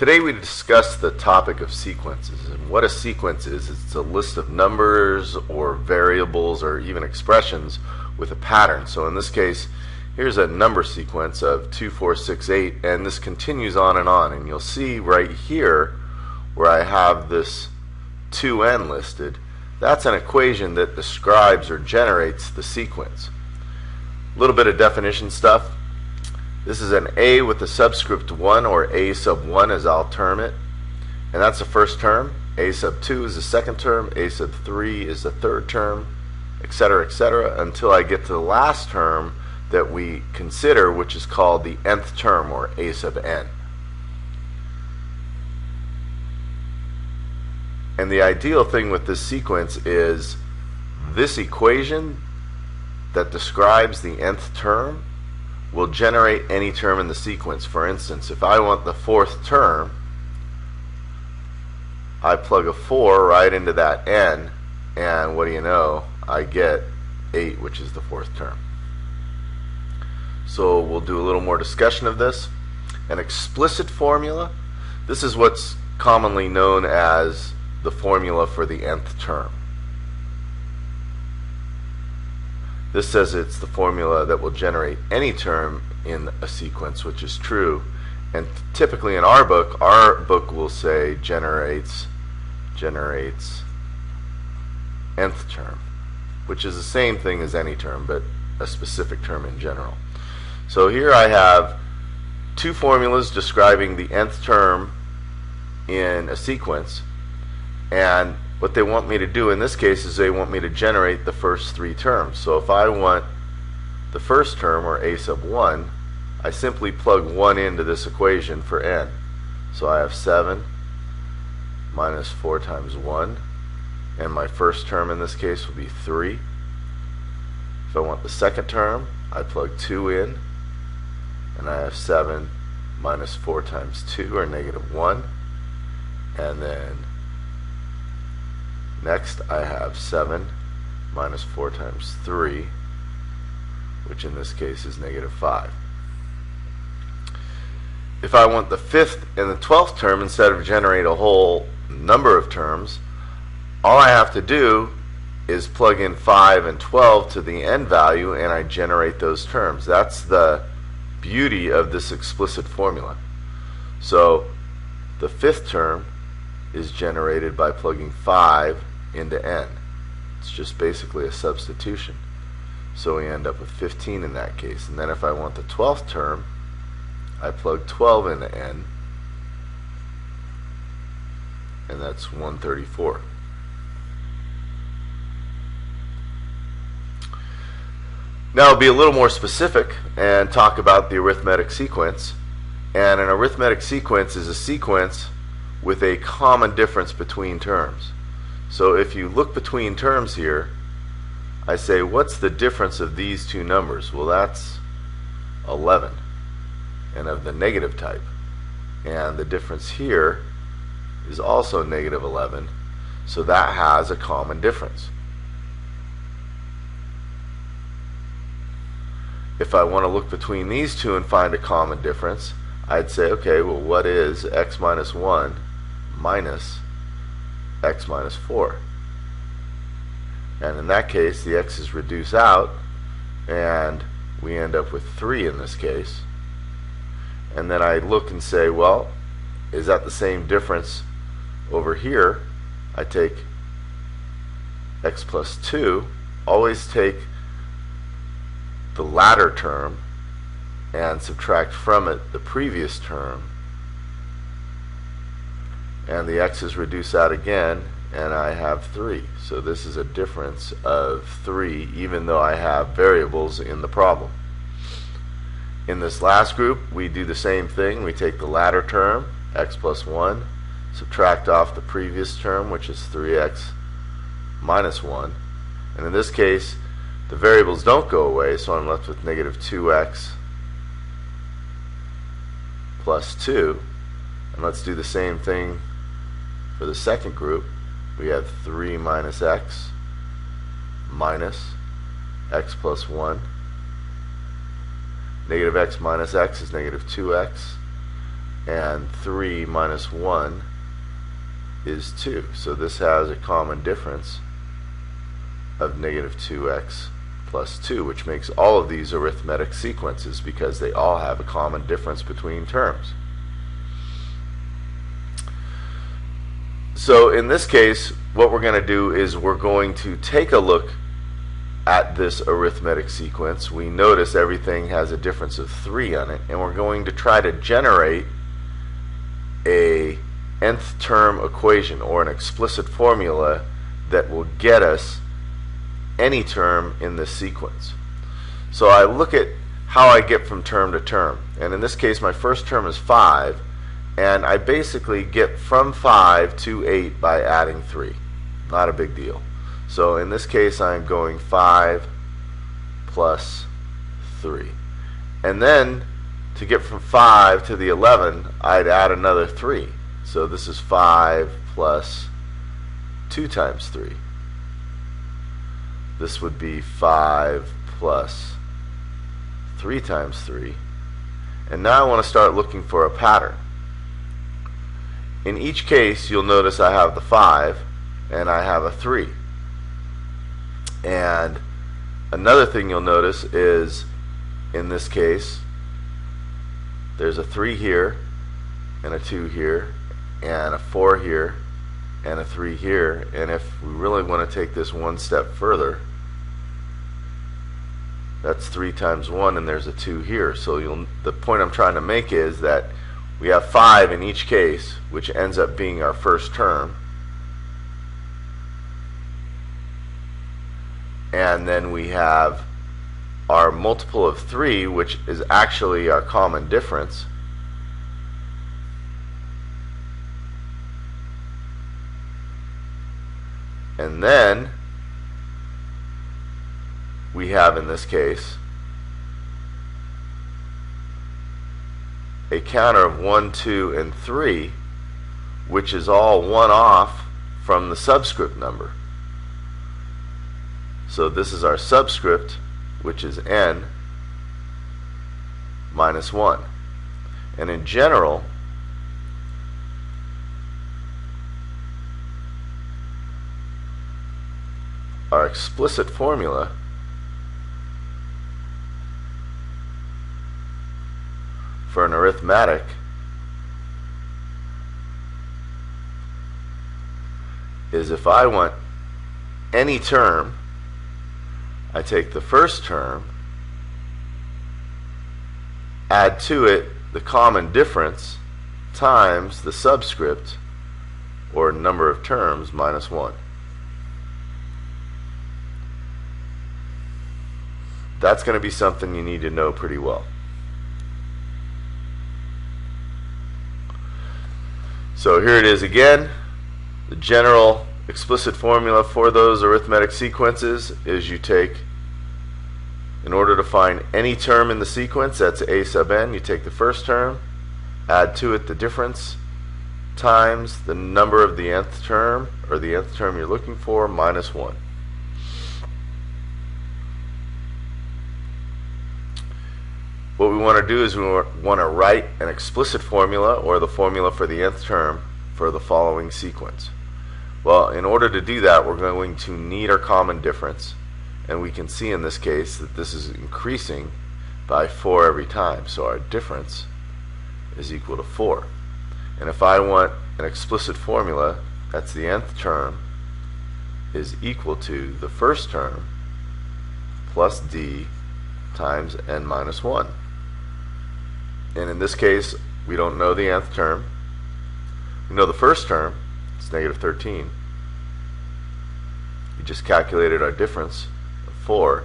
Today we discuss the topic of sequences, and what a sequence is. It's a list of numbers or variables or even expressions with a pattern. So in this case, here's a number sequence of 2, 4, 6, 8, and this continues on, and you'll see right here where I have this 2n listed, that's an equation that describes or generates the sequence. A little bit of definition stuff. This is an a with the subscript 1, or a sub 1 as I'll term it, and that's the first term. A sub 2 is the second term, a sub 3 is the third term, etc., until I get to the last term that we consider, which is called the nth term, or a sub n. And the ideal thing with this sequence is this equation that describes the nth term will generate any term in the sequence. For instance, if I want the fourth term, I plug a 4 right into that n, and what do you know? I get 8, which is the fourth term. So we'll do a little more discussion of this. An explicit formula, this is what's commonly known as the formula for the nth term. This says it's the formula that will generate any term in a sequence, which is true. And typically in our book will say generates nth term, which is the same thing as any term, but a specific term in general. So here I have two formulas describing the nth term in a sequence, and what they want me to do in this case is they want me to generate the first three terms. So if I want the first term, or a sub 1, I simply plug 1 into this equation for n. So I have 7 minus 4 times 1, and my first term in this case will be 3. If I want the second term, I plug 2 in, and I have 7 minus 4 times 2, or negative 1. And then next I have 7 minus 4 times 3, which in this case is negative 5. If I want the fifth and the 12th term, instead of generate a whole number of terms, all I have to do is plug in 5 and 12 to the n value, and I generate those terms. That's the beauty of this explicit formula. So the fifth term is generated by plugging 5 into n. It's just basically a substitution. So we end up with 15 in that case. And then if I want the 12th term, I plug 12 into n, and that's 134. Now I'll be a little more specific and talk about the arithmetic sequence. And an arithmetic sequence is a sequence with a common difference between terms. So if you look between terms here, I say, what's the difference of these two numbers? Well, that's 11, and of the negative type. And the difference here is also negative 11, so that has a common difference. If I want to look between these two and find a common difference, I'd say, okay, well, what is x minus 1 minus x minus 4? And in that case, the x's reduce out, and we end up with 3 in this case. And then I look and say, well, is that the same difference over here? I take x plus 2, always take the latter term and subtract from it the previous term, and the x's reduce out again, and I have 3. So this is a difference of 3, even though I have variables in the problem. In this last group, we do the same thing. We take the latter term, x plus 1, subtract off the previous term, which is 3x minus 1. And in this case, the variables don't go away, so I'm left with negative 2x plus 2. And let's do the same thing for the second group. We have 3 minus x plus 1. Negative x minus x is negative 2x. and 3 minus 1 is 2. So this has a common difference of negative 2x plus 2, which makes all of these arithmetic sequences because they all have a common difference between terms. So in this case, what we're going to do is we're going to take a look at this arithmetic sequence. We notice everything has a difference of 3 on it, and we're going to try to generate a nth term equation or an explicit formula that will get us any term in this sequence. So I look at how I get from term to term, and in this case my first term is 5, and I basically get from 5 to 8 by adding 3. Not a big deal. So in this case I'm going 5 plus 3. And then to get from 5 to the 11, I'd add another 3. So this is 5 plus 2 times 3. This would be 5 plus 3 times 3. And now I want to start looking for a pattern. In each case, you'll notice I have the 5 and I have a 3. And another thing you'll notice is, in this case, there's a 3 here, and a 2 here, and a 4 here, and a 3 here. And if we really want to take this one step further, that's 3 times 1, and there's a 2 here. So the point I'm trying to make is that we have 5 in each case, which ends up being our first term. And then we have our multiple of 3, which is actually our common difference. And then we have, in this case, a counter of 1, 2, and 3, which is all one off from the subscript number. So this is our subscript, which is n minus 1. And in general, our explicit formula for an arithmetic is, if I want any term, I take the first term, add to it the common difference times the subscript, or number of terms, minus 1. That's going to be something you need to know pretty well. So here it is again. The general explicit formula for those arithmetic sequences is you take, in order to find any term in the sequence, that's a sub n, you take the first term, add to it the difference, times the number of the nth term, or the nth term you're looking for, minus 1. What we want to do is we want to write an explicit formula, or the formula for the nth term, for the following sequence. Well, in order to do that, we're going to need our common difference, and we can see in this case that this is increasing by 4 every time, so our difference is equal to 4. And if I want an explicit formula, that's the nth term is equal to the first term plus d times n minus 1. And in this case, we don't know the nth term. We know the first term, it's negative 13. We just calculated our difference of 4.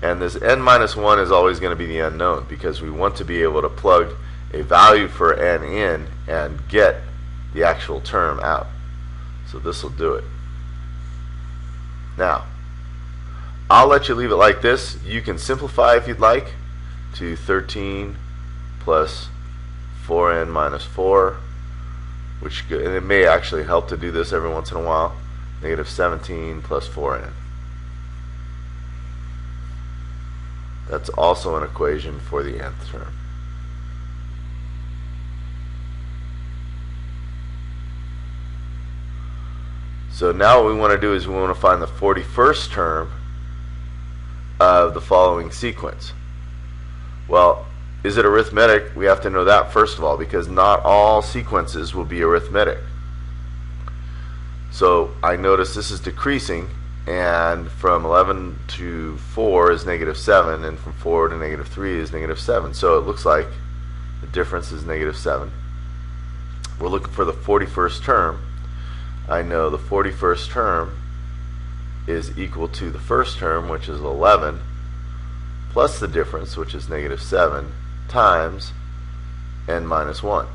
And this n minus 1 is always going to be the unknown, because we want to be able to plug a value for n in and get the actual term out. So this will do it. Now, I'll let you leave it like this. You can simplify if you'd like to 13 plus 4n minus 4, which, and it may actually help to do this every once in a while, negative 17 plus 4n. That's also an equation for the nth term. So now what we want to do is we want to find the 41st term of the following sequence. Well, is it arithmetic? We have to know that first of all, because not all sequences will be arithmetic. So I notice this is decreasing, and from 11 to 4 is -7, and from 4 to -3 is -7. So it looks like the difference is -7. We're looking for the 41st term. I know the 41st term is equal to the first term, which is 11, plus the difference, which is -7, times n minus 1.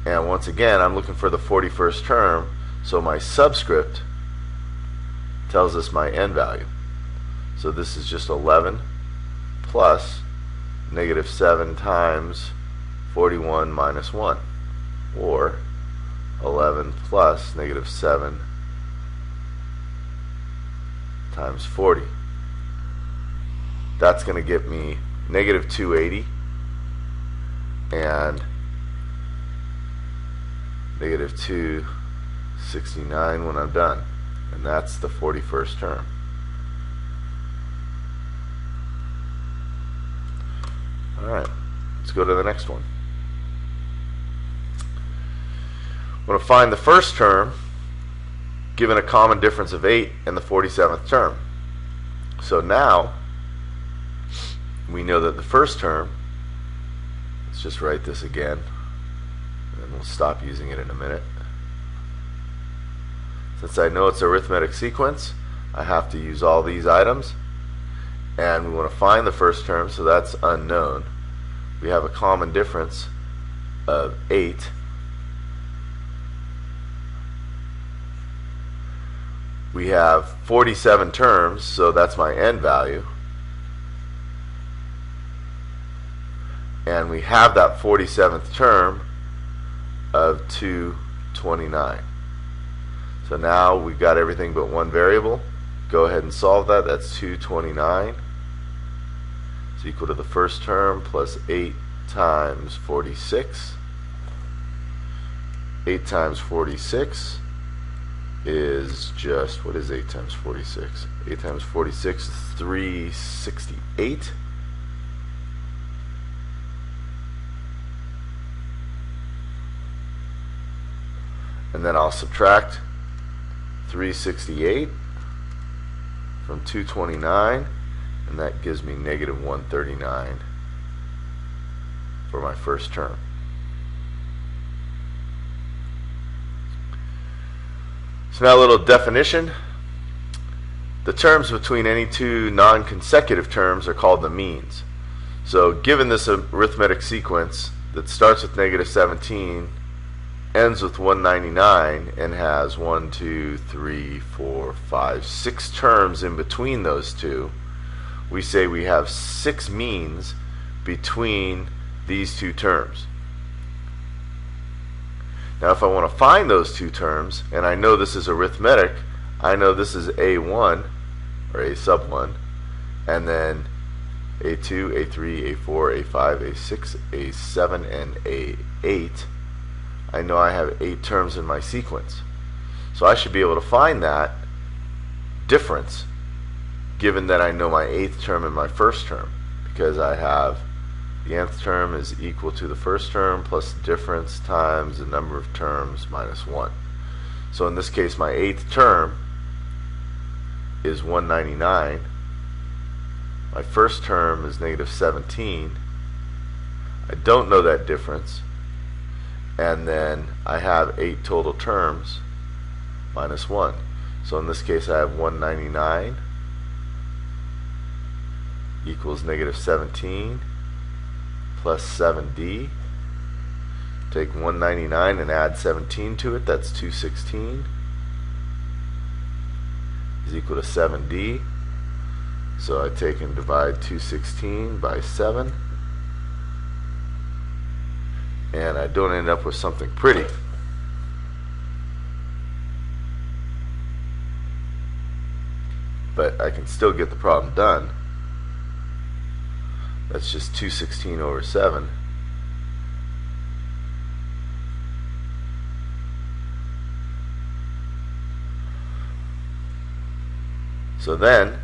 And once again, I'm looking for the 41st term, so my subscript tells us my n value. So this is just 11 plus -7 times 41 minus 1, or 11 plus -7 times 40. That's going to get me -280 and -269 when I'm done. And that's the 41st term. Alright, let's go to the next one. I'm going to find the first term given a common difference of 8 and the 47th term. So now we know that the first term, let's just write this again, and we'll stop using it in a minute. Since I know it's arithmetic sequence, I have to use all these items, and we want to find the first term, so that's unknown. We have a common difference of 8. We have 47 terms, so that's my n value. And we have that 47th term of 229. So now we've got everything but one variable. Go ahead and solve that. That's 229. It's equal to the first term plus 8 times 46. 8 times 46 is just, what is 8 times 46? 8 times 46 is 368. And then I'll subtract 368 from 229, and that gives me -139 for my first term. So now a little definition. The terms between any two non-consecutive terms are called the means. So given this arithmetic sequence that starts with -17, ends with 199, and has 1, 2, 3, 4, 5, 6 terms in between those two, we say we have 6 means between these two terms. Now if I want to find those two terms, and I know this is arithmetic, I know this is A1, or A sub 1, and then A2, A3, A4, A5, A6, A7, and A8. I know I have 8 terms in my sequence. So I should be able to find that difference given that I know my 8th term and my first term, because I have the nth term is equal to the first term plus the difference times the number of terms minus 1. So in this case my 8th term is 199. My first term is -17. I don't know that difference. And then I have 8 total terms minus 1. So in this case I have 199 equals -17 plus 7d. Take 199 and add 17 to it, that's 216 is equal to 7d. So I take and divide 216 by 7, and I don't end up with something pretty. But I can still get the problem done. That's just 216 over 7. So then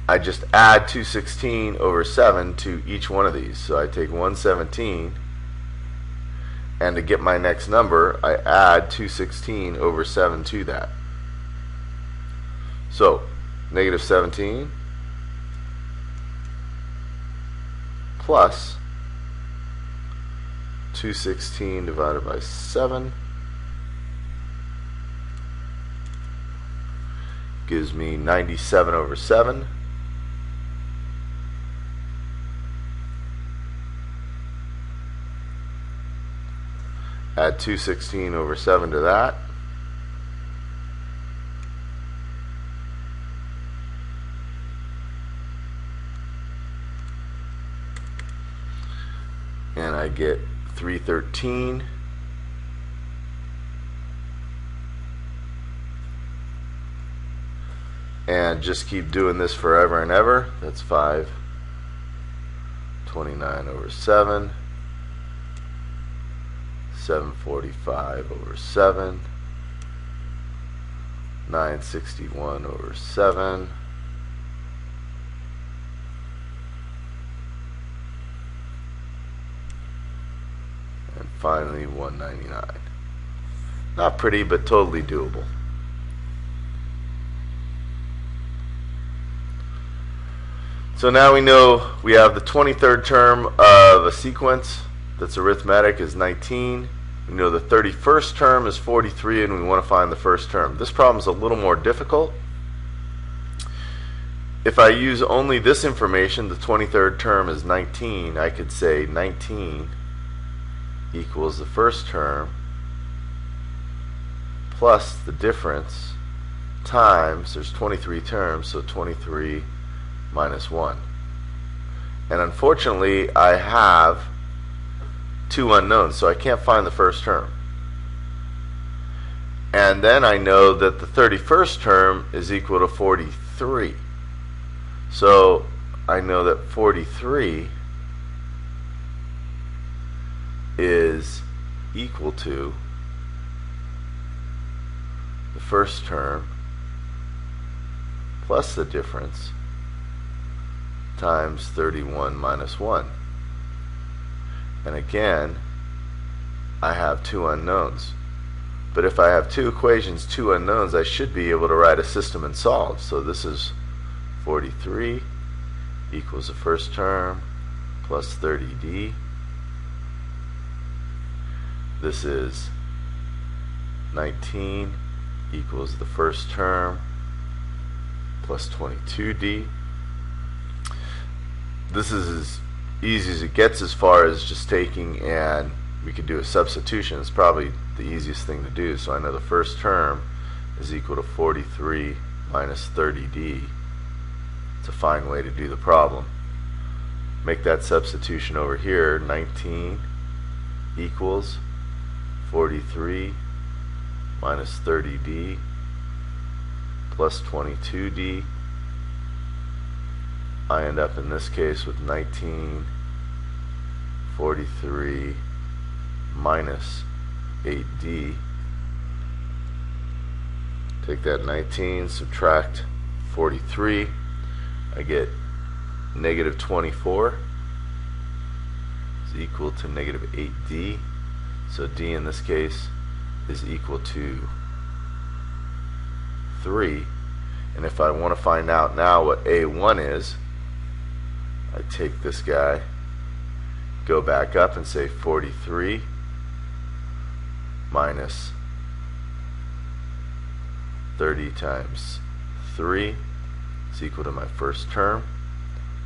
I just add 216 over 7 to each one of these. So I take 117, and to get my next number, I add 216 over 7 to that. So negative 17 plus 216 divided by 7 gives me 97 over 7. Add 216 over 7 to that. And I get 313. And just keep doing this forever and ever. That's 529 over 7. 745 over 7. 961 over 7. And finally 199. Not pretty, but totally doable. So now we know we have the 23rd term of a sequence that's arithmetic is 19. We know the 31st term is 43, and we want to find the first term. This problem is a little more difficult. If I use only this information, the 23rd term is 19, I could say 19 equals the first term plus the difference times, there's 23 terms, so 23 minus 1. And unfortunately, I have two unknowns, so I can't find the first term. And then I know that the 31st term is equal to 43. So I know that 43 is equal to the first term plus the difference times 31 minus 1. And again, I have two unknowns. But if I have two equations, two unknowns, I should be able to write a system and solve. So this is 43 equals the first term plus 30d. This is 19 equals the first term plus 22d. This is as easy as it gets as far as just taking, and we could do a substitution. It's probably the easiest thing to do. So I know the first term is equal to 43 minus 30d. It's a fine way to do the problem. Make that substitution over here. 19 equals 43 minus 30d plus 22d. I end up in this case with 1943 minus 8d. Take that 19, subtract 43, I get negative 24 is equal to negative 8d. So d in this case is equal to 3. And if I want to find out now what a1 is, I take this guy, go back up and say 43 minus 30 times 3 is equal to my first term.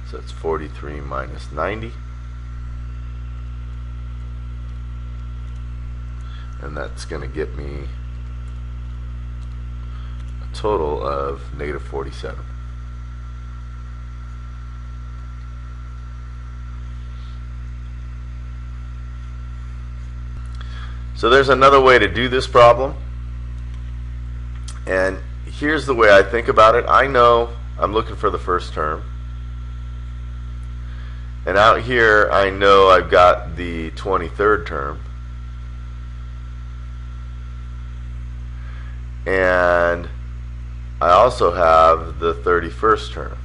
So that's 43 minus 90. And that's going to get me a total of negative 47. So there's another way to do this problem, and here's the way I think about it. I know I'm looking for the first term, and out here I know I've got the 23rd term, and I also have the 31st term.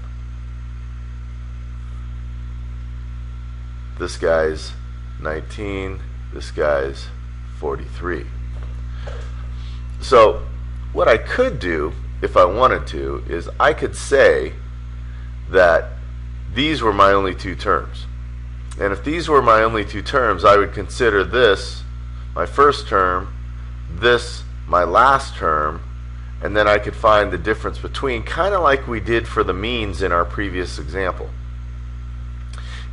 This guy's 19, this guy's 43. So what I could do, if I wanted to, is I could say that these were my only two terms. And if these were my only two terms, I would consider this my first term, this my last term, and then I could find the difference between, kind of like we did for the means in our previous example.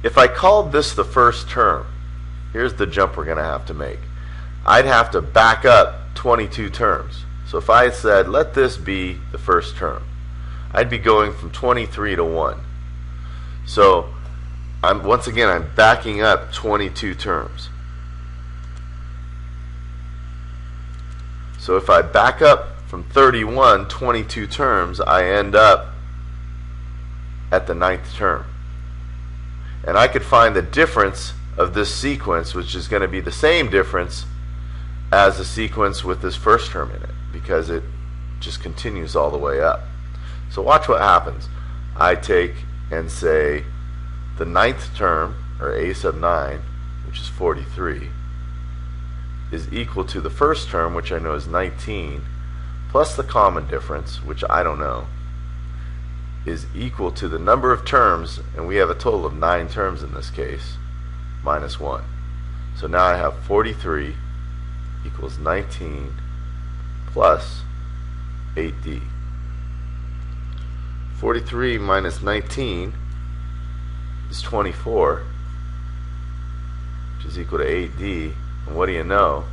If I called this the first term, here's the jump we're going to have to make. I'd have to back up 22 terms. So if I said, let this be the first term, I'd be going from 23 to 1. So once again, I'm backing up 22 terms. So if I back up from 31, 22 terms, I end up at the 9th term. And I could find the difference of this sequence, which is going to be the same difference as the sequence with this first term in it, because it just continues all the way up. So watch what happens. I take and say the 9th term, or a sub 9, which is 43, is equal to the first term, which I know is 19, plus the common difference, which I don't know, is equal to the number of terms, and we have a total of 9 terms in this case, minus 1. So now I have 43 equals 19 plus 8d. 43 minus 19 is 24, which is equal to 8d. And what do you know?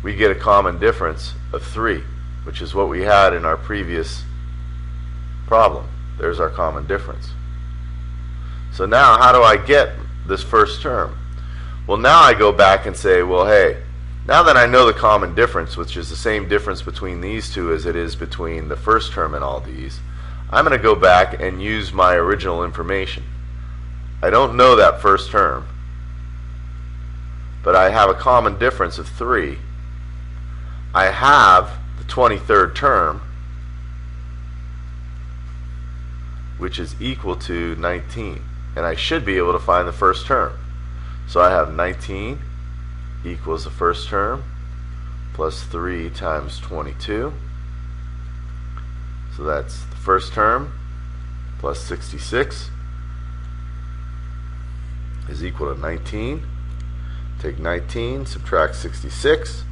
We get a common difference of 3, which is what we had in our previous problem. There's our common difference. So now how do I get this first term? Well, now I go back and say, well, hey, now that I know the common difference, which is the same difference between these two as it is between the first term and all these, I'm going to go back and use my original information. I don't know that first term, but I have a common difference of 3. I have the 23rd term, which is equal to 19, and I should be able to find the first term. So I have 19 equals the first term plus 3 times 22. So that's the first term plus 66 is equal to 19. Take 19, subtract 66.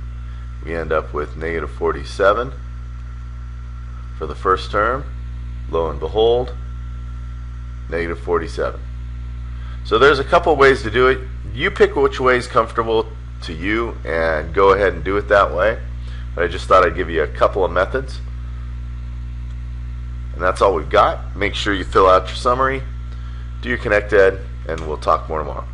We end up with negative 47 for the first term. Lo and behold, negative 47. So there's a couple ways to do it. You pick which way is comfortable to you and go ahead and do it that way. But I just thought I'd give you a couple of methods. And that's all we've got. Make sure you fill out your summary, do your Connect Ed, and we'll talk more tomorrow.